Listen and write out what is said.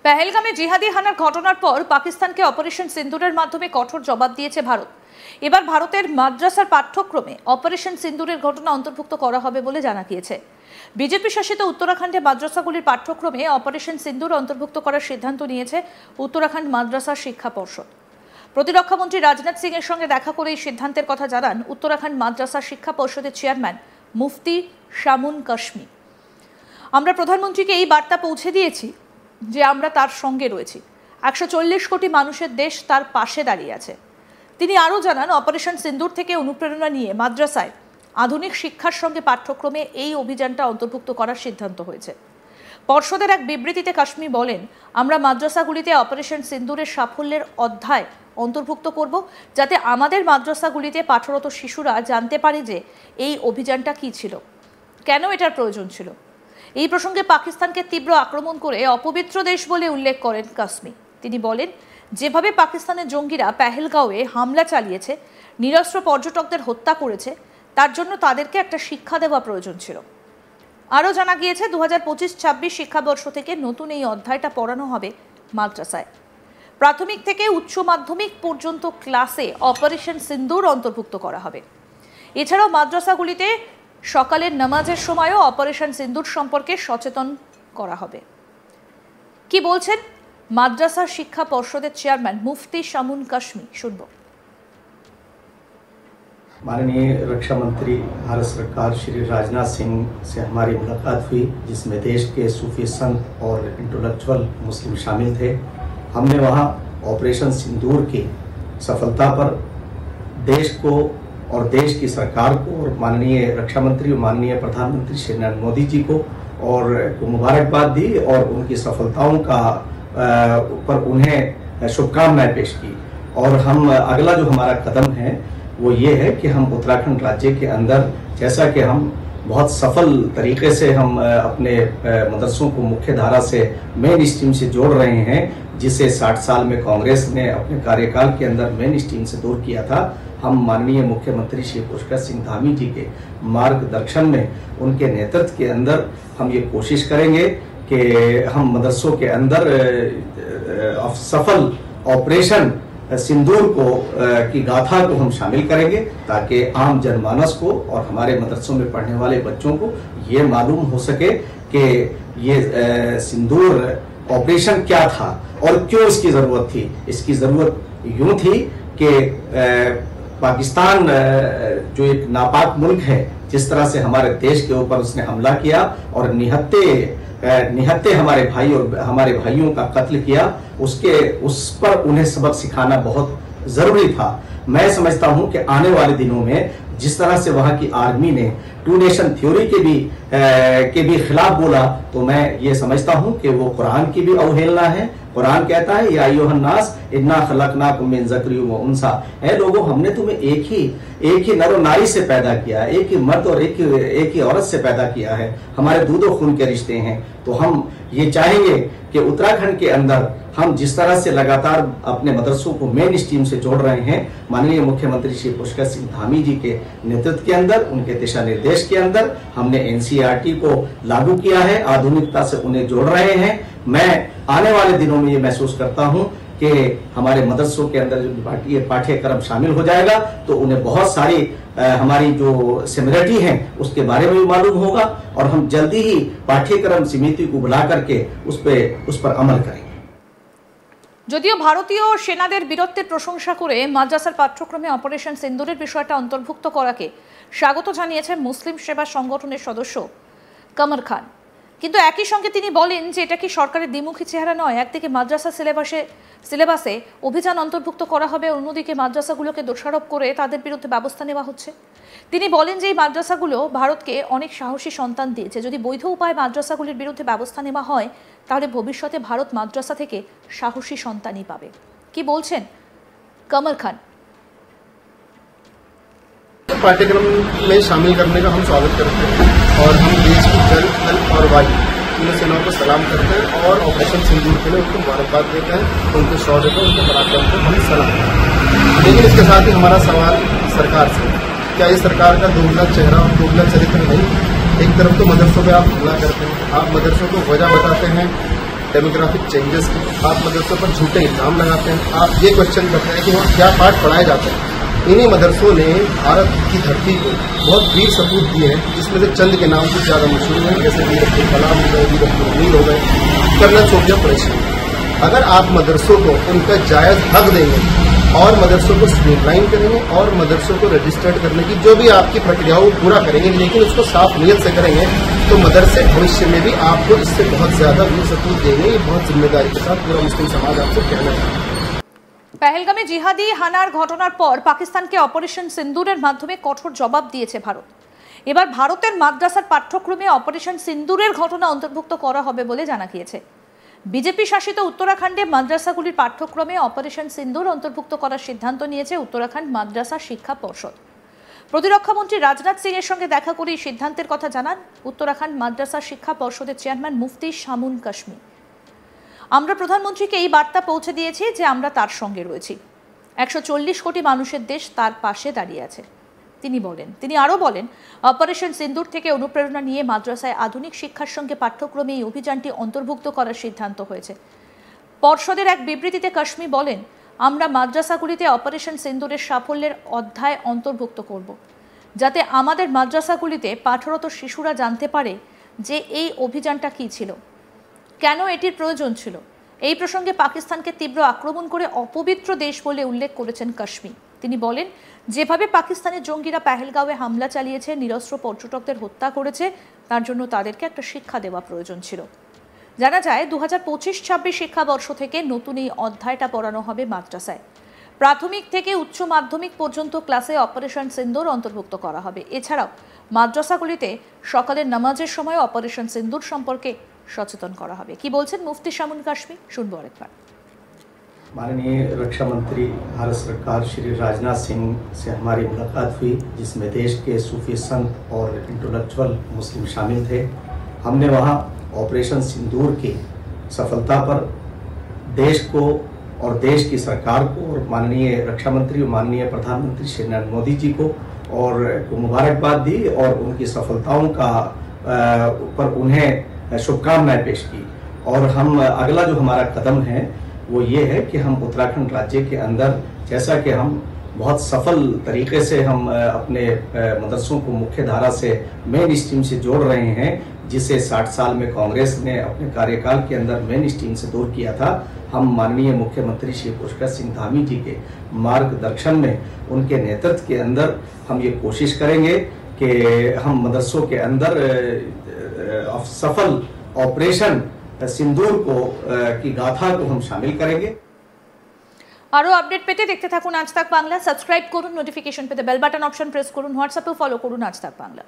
পেহেলগামে জিহাদি হানার ঘটনার পর পাকিস্তানকে অপারেশন সিন্দুরের মাধ্যমে কঠোর জবাব দিয়েছে ভারত। এবার ভারতের মাদ্রাসার পাঠ্যক্রমে অপারেশন সিন্দুরের ঘটনা অন্তর্ভুক্ত করা হবে বলে জানা গিয়েছে। বিজেপি শাসিত উত্তরাখণ্ডে মাদ্রাসাগুলির পাঠ্যক্রমে অপারেশন সিন্দুর অন্তর্ভুক্ত করার সিদ্ধান্ত নিয়েছে উত্তরাখণ্ড মাদ্রাসা শিক্ষা পর্ষদ। প্রতিরক্ষা মন্ত্রী রাজনাথ সিং এর সঙ্গে দেখা করে এই সিদ্ধান্তের কথা জানান উত্তরাখণ্ড মাদ্রাসা শিক্ষা পর্ষদের চেয়ারম্যান মুফতি শামুন কাশমি। আমরা প্রধানমন্ত্রীকে এই বার্তা পৌঁছে দিয়েছি যে আমরা তার সঙ্গে রয়েছি। 140 কোটি মানুষের দেশ তার পাশে দাঁড়িয়ে আছে। তিনি আরও জানান, অপারেশন সিন্দুর থেকে অনুপ্রেরণা নিয়ে মাদ্রাসায় আধুনিক শিক্ষার সঙ্গে পাঠ্যক্রমে এই অভিযানটা অন্তর্ভুক্ত করার সিদ্ধান্ত হয়েছে। পর্ষদের এক বিবৃতিতে কাশ্মীর বলেন, আমরা মাদ্রাসাগুলিতে অপারেশন সিন্দুরের সাফল্যের অধ্যায় অন্তর্ভুক্ত করব, যাতে আমাদের মাদ্রাসাগুলিতে পাঠরত শিশুরা জানতে পারে যে এই অভিযানটা কী ছিল, কেন এটার প্রয়োজন ছিল। এই প্রসঙ্গে পাকিস্তানকে তীব্র আক্রমণ করে অপবিত্র দেশ বলে উল্লেখ করেন কাশ্মীর। তিনি বলেন, যেভাবে পাকিস্তানের জঙ্গিরা পেহেলগাঁওয়ে হামলা চালিয়েছে, নিরস্ত্র পর্যটকদের হত্যা করেছে, তার জন্য তাদেরকে একটা শিক্ষা দেওয়া প্রয়োজন ছিল। আরও জানা গিয়েছে 2025-26 শিক্ষাবর্ষ থেকে নতুন এই অধ্যায়টা পড়ানো হবে মাদ্রাসায়। প্রাথমিক থেকে উচ্চ মাধ্যমিক পর্যন্ত ক্লাসে অপারেশন সিন্দুর অন্তর্ভুক্ত করা হবে। এছাড়াও মাদ্রাসাগুলিতে সকালের নামাজের সময়ও অপারেশন সিন্দুর সম্পর্কে সচেতন করা হবে। কি বলছেন মাদ্রাসা শিক্ষা পর্ষদের চেয়ারম্যান মুফতি শামুন কাশমি, শুনব। माननीय रक्षा मंत्री भारत सरकार श्री राजनाथ सिंह से हमारी मुलाकात हुई, जिसमें देश के सूफी संत और इंटेलेक्चुअल मुस्लिम शामिल थे। हमने वहां ऑपरेशन सिंदूर की सफलता पर देश को और देश की सरकार को और माननीय रक्षा मंत्री और माननीय प्रधानमंत्री श्री नरेंद्र मोदी जी को मुबारकबाद दी और उनकी सफलताओं का पर उन्हें शुभकामनाएं पेश की। और हम अगला जो हमारा कदम है वो ये है कि हम उत्तराखंड राज्य के अंदर, जैसा कि हम बहुत सफल तरीके से हम अपने मदरसों को मुख्य धारा से मेन स्ट्रीम से जोड़ रहे हैं, जिसे 60 साल में कांग्रेस ने अपने कार्यकाल के अंदर मेन स्ट्रीम से दूर किया था। हम माननीय मुख्यमंत्री श्री पुष्कर सिंह धामी जी के मार्गदर्शन में, उनके नेतृत्व के अंदर हम ये कोशिश करेंगे कि हम मदरसों के अंदर सफल ऑपरेशन सिंदूर को की गाथा को हम शामिल करेंगे, ताकि आम जनमानस को और हमारे मदरसों में पढ़ने वाले बच्चों को ये मालूम हो सके कि ये सिंदूर ऑपरेशन क्या था और क्यों इसकी ज़रूरत थी। इसकी ज़रूरत यूँ थी कि पाकिस्तान जो एक नापाक मुल्क है, जिस तरह से हमारे देश के ऊपर उसने हमला किया और निहत्ते हमारे भाई और हमारे भाइयों का कत्ल किया, उस पर उन्हें सबक सिखाना बहुत ज़रूरी था। मैं समझता हूं कि आने वाले दिनों में जिस तरह से वहां की आर्मी ने 2 नेशन थ्योरी के भी खिलाफ बोला, तो मैं ये समझता हूं कि वो कुरान की भी अवहेलना है। कुरान कहता है, या अय्युहन्नास इन्ना खलकनाकुम मिन ज़करिन व उन्सा, ऐ लोगों हमने तुम्हें एक ही नर और नारी से पैदा किया है, एक ही मर्द और एक ही औरत से पैदा किया है, हमारे दूध और खून के रिश्ते हैं। तो हम ये चाहेंगे कि उत्तराखंड के अंदर हम जिस तरह से लगातार अपने मदरसों को मेन स्ट्रीम से जोड़ रहे हैं, माननीय मुख्यमंत्री श्री पुष्कर सिंह धामी जी के नेतृत्व के अंदर, उनके दिशा निर्देश के अंदर हमने NCERT को लागू किया है, आधुनिकता से उन्हें जोड़ रहे हैं। मैं आने वाले दिनों में ये महसूस करता हूं कि हमारे मदरसों के अंदर जो पाठ्यक्रम शामिल हो जाएगा, तो उन्हें बहुत सारी हमारी जो सिमिलरिटी है उसके बारे में भी मालूम होगा, और हम जल्दी ही पाठ्यक्रम समिति को बुला करके उस पर अमल करेंगे। যদিও ভারতীয় সেনাদের বীরত্বের প্রশংসা করে মাদ্রাসার পাঠ্যক্রমে অপারেশন সিন্দুরের বিষয়টা অন্তর্ভুক্ত করাকে স্বাগত জানিয়েছেন মুসলিম সেবা সংগঠনের সদস্য কামার খান, কিন্তু একই সঙ্গে তিনি বলেন যে এটা কি সরকারের দ্বিমুখী চেহারা নয়? একদিকে মাদ্রাসা সিলেবাসে অভিযান অন্তর্ভুক্ত করা হবে, অন্যদিকে মাদ্রাসাগুলোকে দোষারোপ করে তাদের বিরুদ্ধে ব্যবস্থা নেওয়া হচ্ছে। তিনি বলেন যে এই মাদ্রাসাগুলো ভারতকে অনেক সাহসী সন্তান দিয়েছে। যদি বৈধ উপায়ে মাদ্রাসাগুলির বিরুদ্ধে ব্যবস্থা নেওয়া হয়, তাহলে ভবিষ্যতে ভারত মাদ্রাসা থেকে সাহসী সন্তানই পাবে। কি বলছেন কামার খান? पाठ्यक्रम में शामिल करने का हम स्वागत करते हैं और हम देश की जल, थल और वायु तीनों सेनाओं को सलाम करते हैं और ऑपरेशन सिंदूर के लिए उनको मुबारकबाद देते हैं, उनके शौर्य को, उनके पराक्रम को हम सलाम करते हैं। लेकिन इसके साथ ही हमारा सवाल सरकार से, क्या ये सरकार का दोगला चेहरा और दोगला चरित्र नहीं? एक तरफ तो मदरसों पे आप हमला करते हैं, आप मदरसों को वजह बताते हैं डेमोग्राफिक चेंजेस की। आप मदरसों पर झूठे इल्जाम लगाते हैं। आप ये क्वेश्चन करते हैं कि वहाँ क्या पाठ पढ़ाए जाते हैं। इन्हीं मदरसों ने भारत की धरती को बहुत वीर सपूत दिए हैं, जिसमें से चंद के नाम कुछ ज़्यादा मशहूर हैं, जैसे वीर अब्दुल कलाम हो गए, वीर अब्दुल हमीद हो गए, कर्नल सोफिया कुरैशी। अगर आप मदरसों को उनका जायज़ हक देंगे और मदरसों को स्ट्रीमलाइन करेंगे और मदरसों को रजिस्टर्ड करने की जो भी आपकी प्रक्रियाओं को पूरा करेंगे, लेकिन उसको साफ नीयत से करेंगे, तो मदरसे भविष्य में भी आपको इससे बहुत ज़्यादा वीर सपूत देंगे। ये बहुत जिम्मेदारी के साथ पूरा मुस्लिम समाज आपको कहना है। पहलगाমে জিহাদি হানার ঘটনার পর পাকিস্তানকে অপারেশন সিন্দুরের মাধ্যমে কঠোর জবাব দিয়েছে ভারত। এবার ভারতের মাদ্রাসার পাঠ্যক্রমে অপারেশন সিন্দুরের ঘটনা অন্তর্ভুক্ত করা হবে বলে জানা গিয়েছে। বিজেপি শাসিত উত্তরাখণ্ডে মাদ্রাসাগুলির পাঠ্যক্রমে অপারেশন সিন্দুর অন্তর্ভুক্ত করার সিদ্ধান্ত নিয়েছে উত্তরাখণ্ড মাদ্রাসা শিক্ষা পর্ষদ। প্রতিরক্ষামন্ত্রী রাজনাথ সিং এর সঙ্গে দেখা করে এই সিদ্ধান্তের কথা জানান উত্তরাখণ্ড মাদ্রাসা শিক্ষা পর্ষদের চেয়ারম্যান মুফতি শামুন কাশ্মী। আমরা প্রধানমন্ত্রীকে এই বার্তা পৌঁছে দিয়েছি যে আমরা তার সঙ্গে রয়েছি। 140 কোটি মানুষের দেশ তার পাশে দাঁড়িয়ে আছে তিনি আরও বলেন, অপারেশন সিন্দুর থেকে অনুপ্রেরণা নিয়ে মাদ্রাসায় আধুনিক শিক্ষার সঙ্গে পাঠ্যক্রমে এই অভিযানটি অন্তর্ভুক্ত করার সিদ্ধান্ত হয়েছে। পর্ষদের এক বিবৃতিতে কাশ্মী বলেন, আমরা মাদ্রাসাগুলিতে অপারেশন সিন্দুরের সাফল্যের অধ্যায় অন্তর্ভুক্ত করব, যাতে আমাদের মাদ্রাসাগুলিতে পাঠরত শিশুরা জানতে পারে যে এই অভিযানটা কী ছিল, কেন এটির প্রয়োজন ছিল। এই প্রসঙ্গে পাকিস্তানকে তীব্র আক্রমণ করে অপবিত্র দেশ বলে উল্লেখ করেছেন কাশ্মী। তিনি বলেন, যেভাবে পাকিস্তানের জঙ্গিরা পেহেলগাঁওয়ে হামলা চালিয়েছে, নিরস্ত্র পর্যটকদের হত্যা করেছে, তার জন্য তাদেরকে একটা শিক্ষা দেওয়া প্রয়োজন ছিল। জানা যায় 2025-26 শিক্ষাবর্ষ থেকে নতুন এই অধ্যায়টা পড়ানো হবে মাদ্রাসায়। প্রাথমিক থেকে উচ্চ মাধ্যমিক পর্যন্ত ক্লাসে অপারেশন সিন্দুর অন্তর্ভুক্ত করা হবে। এছাড়াও মাদ্রাসাগুলিতে সকালের নামাজের সময় অপারেশন সিন্দুর সম্পর্কে সচেতন করা হবে। কি বলছেন মুফতি শামুন কাশ্মী, শুনবো আরেকবার। माननीय रक्षा मंत्री भारत सरकार श्री राजनाथ सिंह से हमारी मुलाकात हुई, जिसमें देश के सूफी संत और इंटेलेक्चुअल मुस्लिम शामिल थे। हमने वहां ऑपरेशन सिंदूर की सफलता पर देश को और देश की सरकार को और माननीय रक्षा मंत्री और माननीय प्रधानमंत्री श्री नरेंद्र मोदी जी को मुबारकबाद दी और उनकी सफलताओं का पर उन्हें शुभकामनाएं पेश की। और हम अगला जो हमारा कदम है वो ये है कि हम उत्तराखंड राज्य के अंदर, जैसा कि हम बहुत सफल तरीके से हम अपने मदरसों को मुख्य धारा से मेन स्ट्रीम से जोड़ रहे हैं, जिसे 60 साल में कांग्रेस ने अपने कार्यकाल के अंदर मेन स्ट्रीम से दूर किया था। हम माननीय मुख्यमंत्री श्री पुष्कर सिंह धामी जी के मार्गदर्शन में, उनके नेतृत्व के अंदर हम ये कोशिश करेंगे कि हम मदरसों के अंदर सफल ऑपरेशन सिंदूर की गाथा को हम शामिल करेंगे। আরো আপডেট পেতে দেখতে থাকুন আজ তাক বাংলা। সাবস্ক্রাইব করুন, নোটিফিকেশন পেতে বেল বাটন অপশন প্রেস করুন, হোয়াটসঅ্যাপেও ফলো করুন আজ তাক বাংলা।